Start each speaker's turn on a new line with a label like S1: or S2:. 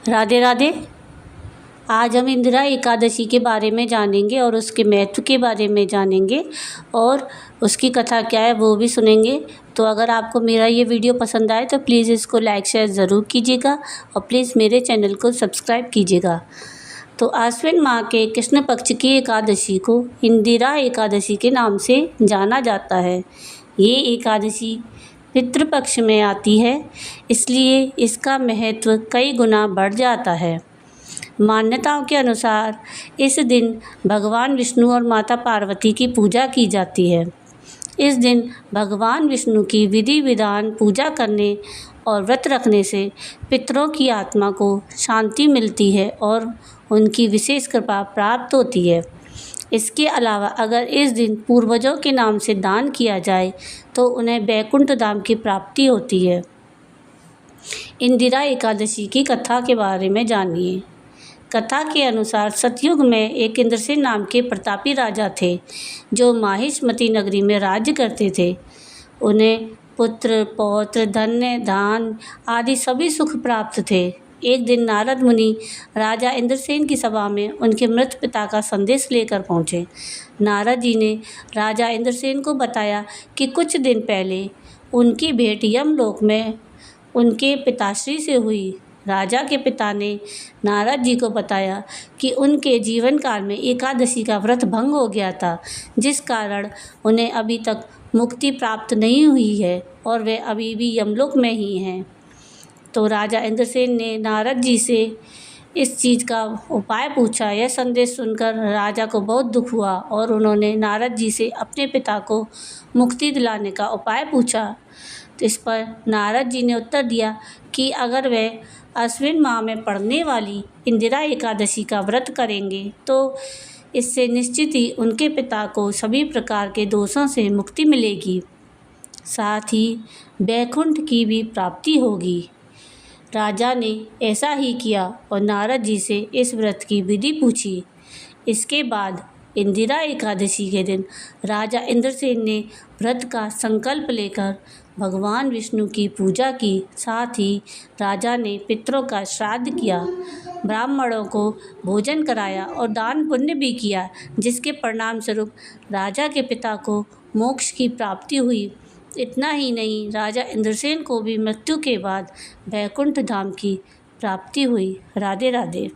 S1: राधे राधे। आज हम इंदिरा एकादशी के बारे में जानेंगे और उसके महत्व के बारे में जानेंगे और उसकी कथा क्या है वो भी सुनेंगे। तो अगर आपको मेरा ये वीडियो पसंद आए तो प्लीज़ इसको लाइक शेयर ज़रूर कीजिएगा और प्लीज़ मेरे चैनल को सब्सक्राइब कीजिएगा। तो आश्विन माह के कृष्ण पक्ष की एकादशी को इंदिरा एकादशी के नाम से जाना जाता है। ये एकादशी पितृपक्ष में आती है, इसलिए इसका महत्व कई गुना बढ़ जाता है। मान्यताओं के अनुसार इस दिन भगवान विष्णु और माता पार्वती की पूजा की जाती है। इस दिन भगवान विष्णु की विधि विधान पूजा करने और व्रत रखने से पितरों की आत्मा को शांति मिलती है और उनकी विशेष कृपा प्राप्त होती है। इसके अलावा अगर इस दिन पूर्वजों के नाम से दान किया जाए तो उन्हें वैकुंठ धाम की प्राप्ति होती है। इंदिरा एकादशी की कथा के बारे में जानिए। कथा के अनुसार सतयुग में एक इंद्रसेन नाम के प्रतापी राजा थे जो माहिष्मती नगरी में राज्य करते थे। उन्हें पुत्र पौत्र धन्य धान आदि सभी सुख प्राप्त थे। एक दिन नारद मुनि राजा इंद्रसेन की सभा में उनके मृत पिता का संदेश लेकर पहुँचे। नारद जी ने राजा इंद्रसेन को बताया कि कुछ दिन पहले उनकी भेंट यमलोक में उनके पिताश्री से हुई। राजा के पिता ने नारद जी को बताया कि उनके जीवन काल में एकादशी का व्रत भंग हो गया था, जिस कारण उन्हें अभी तक मुक्ति प्राप्त नहीं हुई है और वे अभी भी यमलोक में ही हैं। तो राजा इंद्रसेन ने नारद जी से इस चीज़ का उपाय पूछा। यह संदेश सुनकर राजा को बहुत दुख हुआ और उन्होंने नारद जी से अपने पिता को मुक्ति दिलाने का उपाय पूछा। तो इस पर नारद जी ने उत्तर दिया कि अगर वे आश्विन माह में पड़ने वाली इंदिरा एकादशी का व्रत करेंगे तो इससे निश्चित ही उनके पिता को सभी प्रकार के दोषों से मुक्ति मिलेगी, साथ ही वैकुंठ की भी प्राप्ति होगी। राजा ने ऐसा ही किया और नारद जी से इस व्रत की विधि पूछी। इसके बाद इंदिरा एकादशी के दिन राजा इंद्रसेन ने व्रत का संकल्प लेकर भगवान विष्णु की पूजा की। साथ ही राजा ने पितरों का श्राद्ध किया, ब्राह्मणों को भोजन कराया और दान पुण्य भी किया, जिसके परिणाम स्वरूप राजा के पिता को मोक्ष की प्राप्ति हुई। इतना ही नहीं, राजा इंद्रसेन को भी मृत्यु के बाद वैकुंठ धाम की प्राप्ति हुई। राधे राधे।